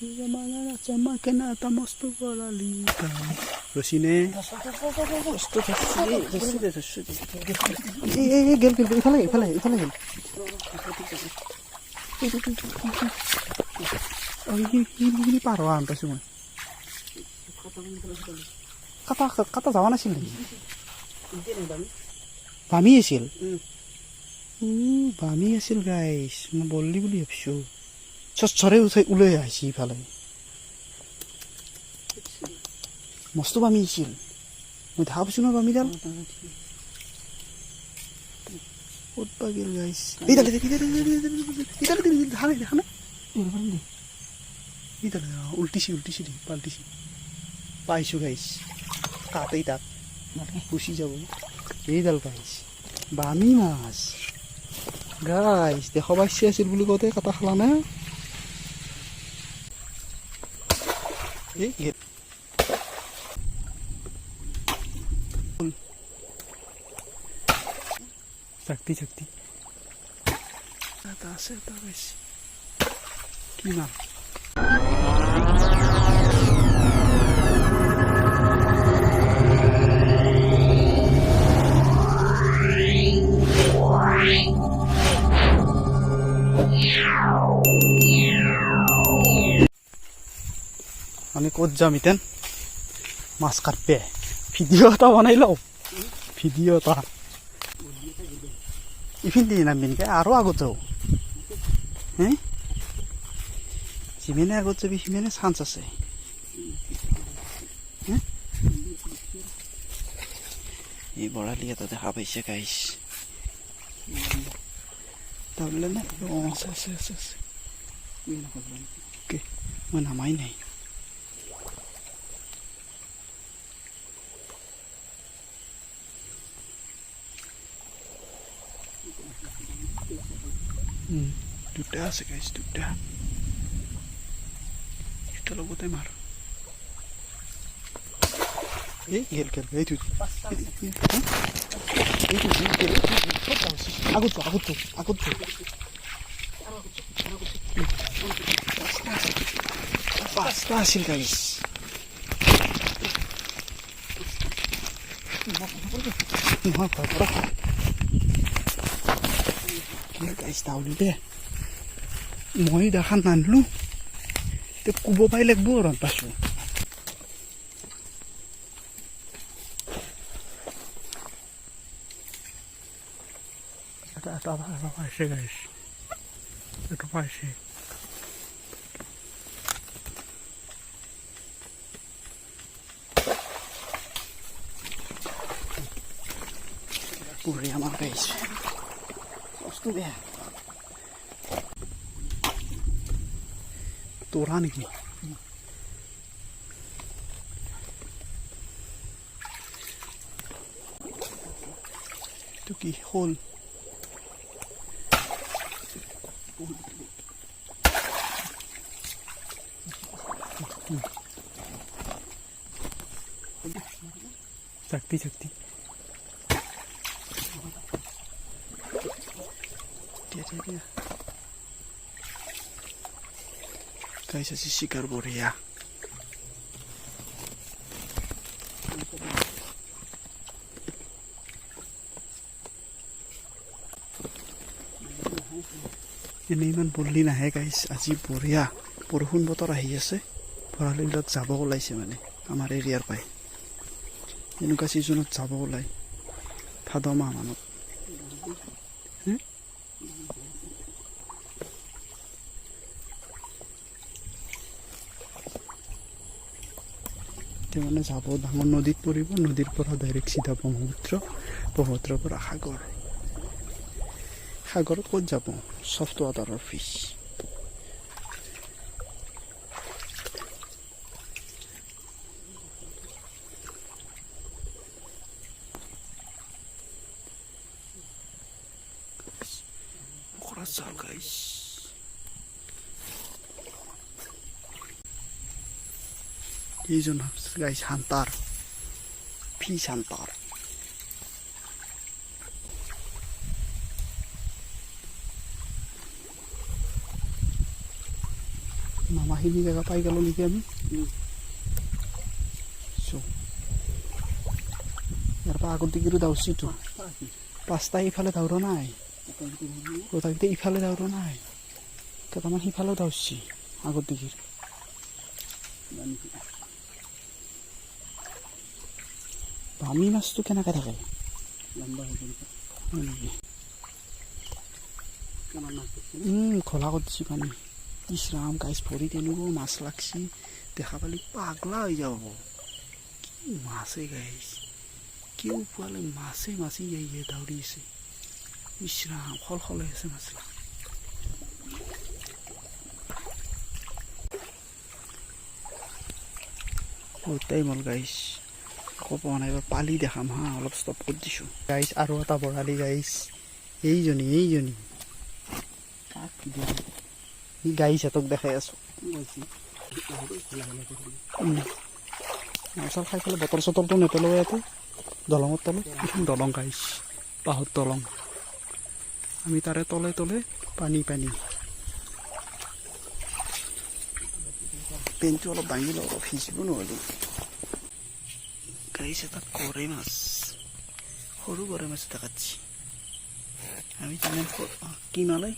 Makan mostu koralika. Terus ini. Gel. Oh ini paruan tuh semua. Kata zaman asil nih. Bami asil. Bami asil guys. Mau boli apsu. Sore ulai aisi palai. Mostu bami asil. Mau dah apsu na bami dal. Ut bagil guys. Idal. Hana. Idal. Ulti si di palti si. Paishu guys. Katai tak. Busi jabo. Idal guys. Bami mas. Guys, দেখো পাইছি আছিল বুলি কওঁতে কাটা খালা না শক্তি এটা আছে এটা পাইছি কি নাম আমি ক'ত যাম ইতেন মাছ কাটবে ভিডিঅ' এটা বনাই লওঁ ভিডিঅ' এটা ইফিনদি নামিনকে আৰু আগত যাওঁ হে যিমানে আগত যাবি সিমানে চান্স আছে এই বৰালি এটা দেখা পাইছে গাইছ তাহলে না আছে ওকে মই নামাই নাই দুটা আছে গাইছ দুটা এটা লগতে মাৰ এই গেল এইটো আগত পাঁচটা আছিল গাইছ গাইছ তাহলে দে মই দেখা নানলো তে কুব পাই লাগব আৰু পাছো এটা পাইছে গাইছ এটা পাইছে পুরি আমার গাইছ কষ্ট বেয়া তোরা নাকি তো কি হল শক্তি Guys, así শিকার বড়িয়া এনে ইমান বললি নাহে গাইছ আজি বঢ়িয়া বৰষুণ বতৰ আহি আছে ভৰালিবিলাক যাব ওলাইছে মানে আমাৰ এৰিয়াৰ পাই এনেকুৱা ছিজনত যাব ওলাই ভাদ মাহ মানত মানে যাব ডাঙৰ নদীত পৰিব নদীৰ পৰা ডাইৰেক্ট চিধা ব্ৰহ্মপুত্ৰৰ পৰা সাগৰত ক'ত যাব চফ্ট ৱাটাৰৰ ফিছ চাল গাইছ এইজন গাইছ হান্তাৰ ফিছ হান্তাৰ নামাখিনি জেগা পাই গ'লো নেকি আমি ইয়াৰ পৰা আগত দিগিৰো দাউচিটো পাঁচটা ইফালে দাউৰা নাই গোটেইকেইটা ইফালে দাউৰা নাই কেইটামান সিফালেও দাউচি আগত দিগিৰ বামি মাছটো কেনেকৈ থাকে খোলা কৰিছে পানী ইছৰাম গাইছ ভৰি তেনেকুৱা মাছ লাগছি দেখা পালি পাগলা হৈ যাব কি মাছে গাইছ কেউ পোৱালে মাছে মাছি ইয়ে দাউৰি আছে ইছৰাম খলখলে আছে মাছলা গোটেই মল গাইছ আকৌ পোৱা নাই এবাৰ পালি দেখাম হা অলপ ষ্টপ কৰি দিছোঁ গাইছ আৰু এটা বৰালি গাইছ এইজনী গাইছ সিহঁতক দেখাই আছোঁ মাছৰ খাই পেলাই বটল চটলটো নেপেলাওঁ ইয়াতে দলঙৰ তলত এখন দলং গাইছ পাহৰ দলং আমি তাৰে তলে তলে পানী পেনটো অলপ দাঙি লওঁ অলপ সিঁচিব নোৱাৰিলোঁ গাইছ এটা গৰৈ মাছ সৰু গৰৈ মাছ এটা কাটছি আমি তেনে কিনালৈ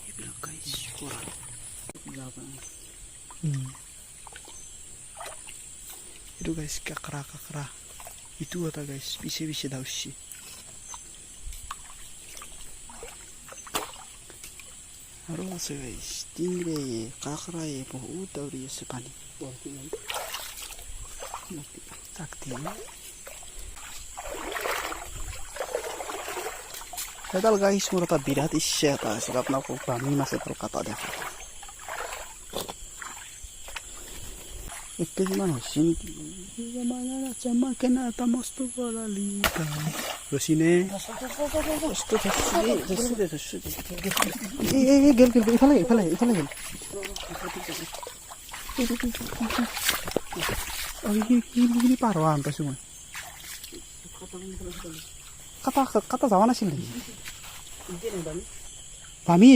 এইবিলাক গাইছ কৰা এইটো গাইছ কাকৰা ইটো এটা গাইছ পিছে দাউচি আৰু আছে গাইছ টিংৰে কাকৰাই বহুত দাউৰি আছে পানী এডাল গাইছ মোৰ এটা বিৰাট ইচ্ছা এটা আছিল আপোনালোকক বামি মাছ এডাল কাটা দেখা 1 কেজিমান হৈছে নেকি ৰচিনে গেল ইফালে গেল পাৰ হোৱা আন পাইছোঁ মই কাটা যোৱা নাছিল নেকি বামি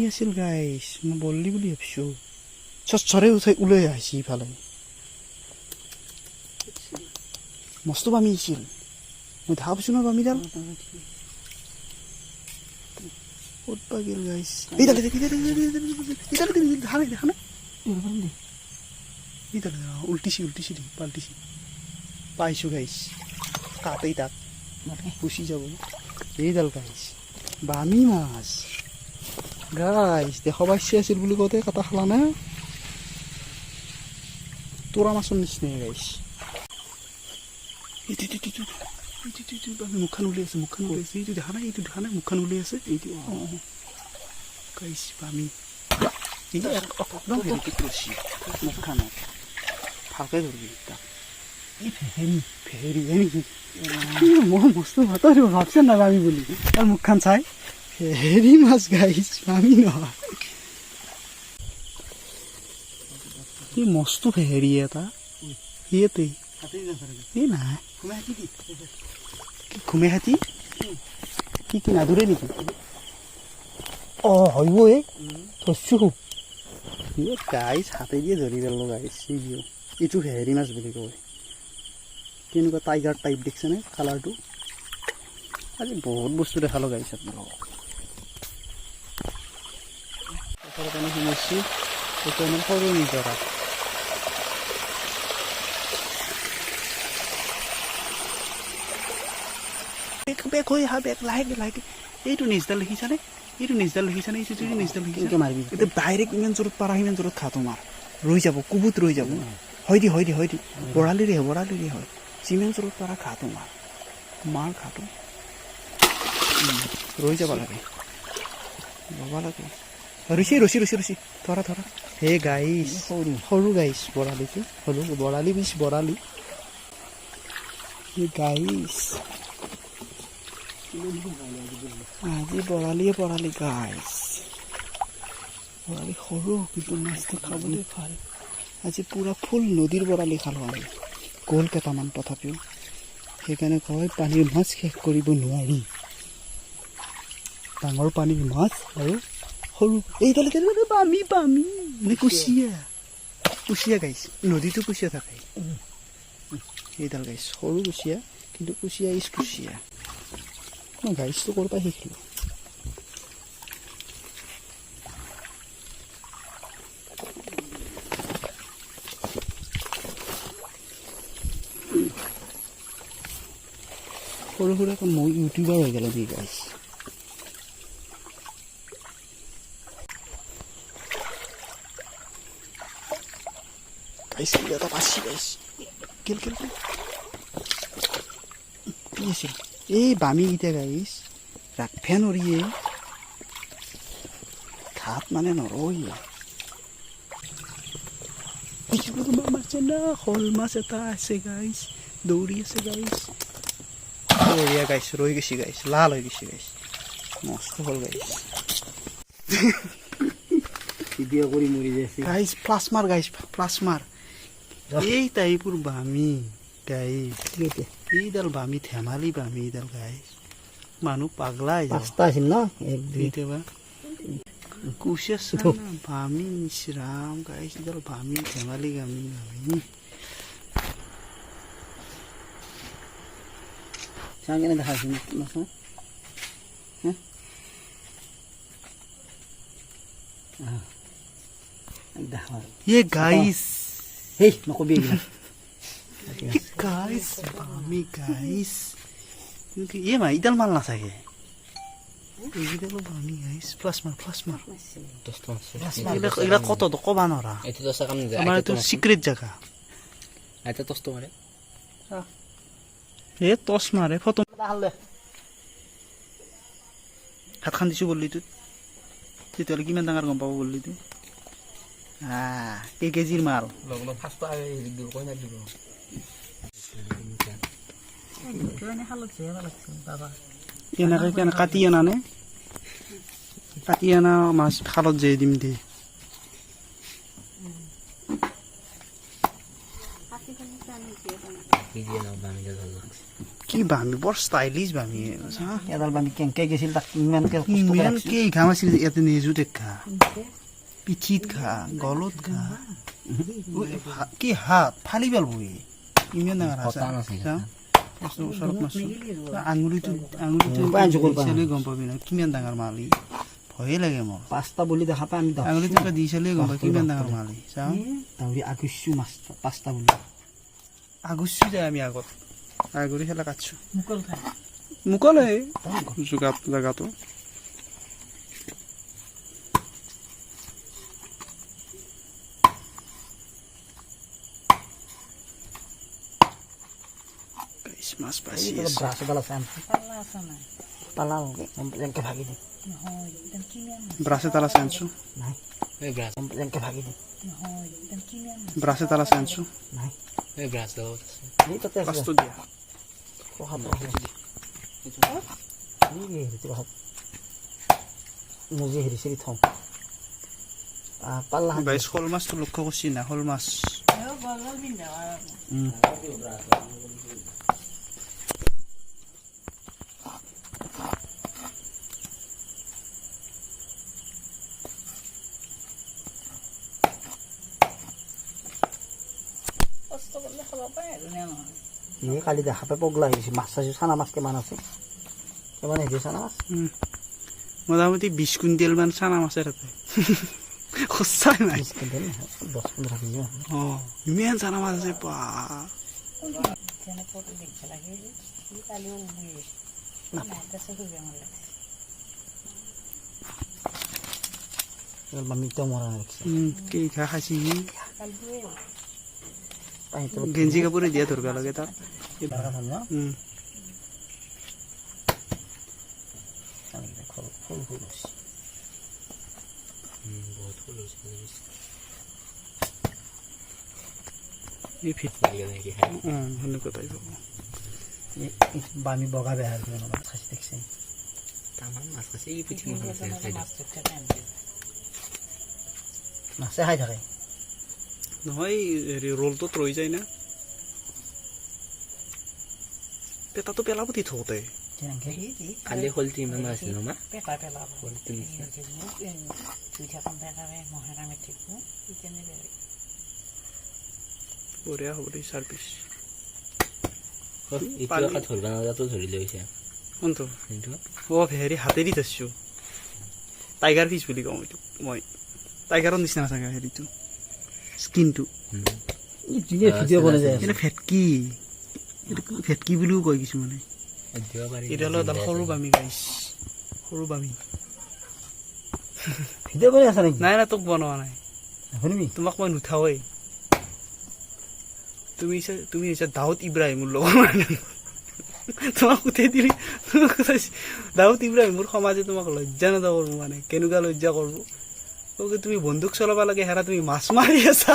আছিল গাইছ মই বললি বুলি ভাবিছোঁ চৰে ওলাই আহিছে ইফালে মস্ত বামি আছিল মই দেখা পাইছোঁ ন বামিডাল ক'ত বা গেল গাইছ দেখা নাই উল্টিছি পাল্টিছি পাইছোঁ গাইছ কাটেই তাক গুচি যাব এইডাল গাইছ বামি মাছ গাইছ দেখা পাইছে আছিল বুলি কওঁতে কাটা খালা না তোৰা মাছৰ নিচিনাই গাইছ মুখখন উলিয়াইছে এইটো দেখা নাই মুখখন উলিয়াইছে এইটো গাইছ বামি একদম মুখখনত ভালকৈ ধৰিবি ফেহেৰি মই বস্তু ভাবছে না বামি বুলি তাৰ মুখখন চাই ফেহেৰি মাছ গাইছ বামি নহয় এই মস্ত ফেহেৰি এটা ইয়াতে এই নাই ঘুমে হাতী কি নাদুৰে নেকি হইব থৈছোঁ গাইছ হাতে দিয়ে ধৰি পেলালোঁ গাইছ এইটো ফেহেৰি মাছ বুলি কয় কেনেকুৱা টাইগাৰ টাইপ দেখিছেনে কালাৰটো আজি বহুত বস্তু দেখালোঁ গাইছ আপোনালোকক কাৰণে সোমাইছোঁ এইটো আমাৰ সৰু নিজৰা বেগ হৈ আহা বেগ লাহেকে এইটো নিজডাল দেখিছানে এইটো নিজডাল মাৰিবি এতিয়া ডাইৰেক্ট ইমান জোৰত পাৰা সিমান জোৰত খা তোমাৰ ৰৈ যাব কুবুত ৰৈ যাব হয় দি বৰালিৰে হয় যিমান জোৰত পাৰা খা তোমাৰ মাৰ খাটো ৰৈ যাব লাগে ল'ব লাগে ৰচি ধৰা হে গাইছ সৰু গাইছ বৰালিটো বৰালি গাইছ আজি বৰালি গাইছ বৰালি সৰু কিন্তু মাছটো খাবলৈ ভাল আজি পুৰা ফুল নদীৰ বৰালি খালোঁ আমি গ'ল কেইটামান তথাপিও সেইকাৰণে কয় পানীৰ মাছ শেষ কৰিব নোৱাৰি ডাঙৰ পানীৰ মাছ আৰু সৰু এইডাল বামি বামি মানে কুচিয়া গাইছ নদীতো কুচিয়া থাকে এইডাল গাইছ সৰু কুচিয়া কিন্তু কুচিয়া ইজ কুচিয়া মই গাইছটো ক'ৰ পৰা শিকিলোঁ সৰু সুৰাকৈ মই ইউটিউবাৰ হৈ গ'লে দি গাইছ গাইছ এটা পাছি গাইছ কেল কি আছিল এই বামীকেইটা গাইছ ৰাখফে নৰিয়ে ঘাট মানে নৰয়ে মাছ না শ'ল মাছ এটা আছে গাইছ দৌৰি আছে গাইছ বঢ়িয়া গাইছ ৰৈ গৈছে গাইছ লাল হৈ গৈছে গাইছ মস্ত হ'ল গাইছ ভিডিঅ' কৰি মৰি যাইছে গাইছ প্লাছমাৰ গাইছ প্লাছমাৰ এই টাইপৰ বামি গাইছ এইডাল বামি ধেমালি বামি এইডাল গাইছ মানুহ পাগলাই পাঁচটা আছিল ন এক দুই কেতিয়াবা কুচিয়া বামি ইছৰাম গাইছ এইডাল বামি ধেমালি বামি বামি চাওঁ কেনে দেখাইছে মাছ দেখা ये गाइस হেই নকবি गाइस बामी गाइस क्योंकि ये मा इधर माल ना सके इधर लो बामी गाइस प्लस मार इला কত তো কবা নৰা এইটো দশটা কাম নিদিয়ে আমাৰ তো সিক্ৰেট জায়গা এটা টস্ত মাৰে এ টস মাৰে ফটো তাহলে হাত খান দিছো বললি তুই তেতিয়ালে কিমান ডাঙৰ গম পাব বললি তুই কেজিৰ মাল লগলো ফাস্ট আগে দিল কই না দিব কেনে হালত চেয়া লাগছে বাবা এনেকে কেনে কাটি আনানে কাটি আনা মাছ খালত যে দিম দে ভিডিও নাও বামি ভাল লাগছে কি বামি বৰ ষ্টাইলিছ বামি এডাল বামি কেংকে গেছিল তাক ইমানকে ইমান কি ঘাম আছিল ইয়াতে নেজুতে খা পিঠিত খা গলত খা কি হাত ফালি পেলাব ইমান ডাঙৰ ওচৰত মাছ আঙুলিটো দিছিলে গম পাবি ন কিমান ডাঙৰ মালি ভয়ে লাগে মোৰ পাঁচটা বুলি দেখা পাই আমি আঙুলিটো দিছিলে গম পাবি কিমান ডাঙৰ মালি চাওঁ দাউৰি আগুচু মাছ পাঁচটা বুলি আগুচু যায় আমি আগত আগুৰি খেলা কাটছো মুকলে জোগাত জেগাটো মাছ পাইছি ব্ৰাছ এডাল আছে পালা এনেকে ভাগি দি ব্ৰাছে তালা চেঞ্চো নাই এই ব্ৰাছ এনেকে ভাগি দি ব্ৰাছে তালা চেঞ্চো নাই এই ব্ৰাছ দাও এই তাতে আছে পাঁচটো দিয়া মুজি হেৰিছে থওঁ পাল্লা গাইছ শ'ল মাছটো লক্ষ্য কৰিছি না শ'ল মাছ কালি দেখা পাই পগলা আহিছে মাছ চাইছো চানা মাছ কিমান আছে কিমান আহিছে চানা মাছ মোটামুটি 20 কুইণ্টেল মান চানা মাছে তাতে সঁচাই নাই 10-15 কেজি ইমান চানা মাছ আছে বামিটো মৰা ৰাখিছে কি খা খাইছি গেঞ্জি কাপোৰে দিয়া ধৰিব লাগে তাক বামি বগা বেহাৰ খাচি দেখছে মাছে খাই থাকে নহয় হেৰি ৰোলটোত ৰৈ যায় না পেটাটো পেলাব দি থওঁতে তেনেকৈ কালি শলটি ইমান আছিল ন মা পেপা পেলাব শলটি নিচিনা ধুই থাকোঁতে তাৰে মহেৰা মেট্ৰিকো তেনেকৈ বঢ়িয়া হ'ব দেই 4 পিচ এইটো একা ধৰিব নাযাতো ধৰি লৈছে কোনটো কিন্তু হেৰি হাতেদি ধৰিছোঁ টাইগাৰ ফিছ বুলি কওঁ এইটো মই টাইগাৰৰ নিচিনা চাগে হেৰিটো স্কিনটো ধুনীয়া ভিডিঅ' বনাই যায় এইটো ভেটকি এইটো ভেটকি বুলিও কয় কিছুমানে দিব পাৰি এইটো হ'ল এডাল সৰু বামি গাইছ সৰু বামি ভিডিঅ' বনাই আছা নেকি নাই নাই তোক বনোৱা নাই শুনিবি তোমাক মই নুঠাওৱেই তুমি হৈছে দাউদ ইব্ৰাহিমৰ লগৰ মানুহ তোমাক উঠাই দিলি দাউদ ইব্ৰাহিমৰ সমাজে তোমাক লজ্জা নেদা কৰিব মানে কেনেকুৱা লজ্জা কৰিব তুমি বন্দুক চলাব লাগে হেৰা তুমি মাছ মাৰি আছা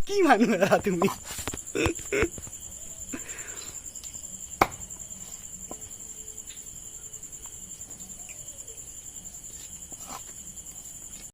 কি মানুহ হেৰা তুমি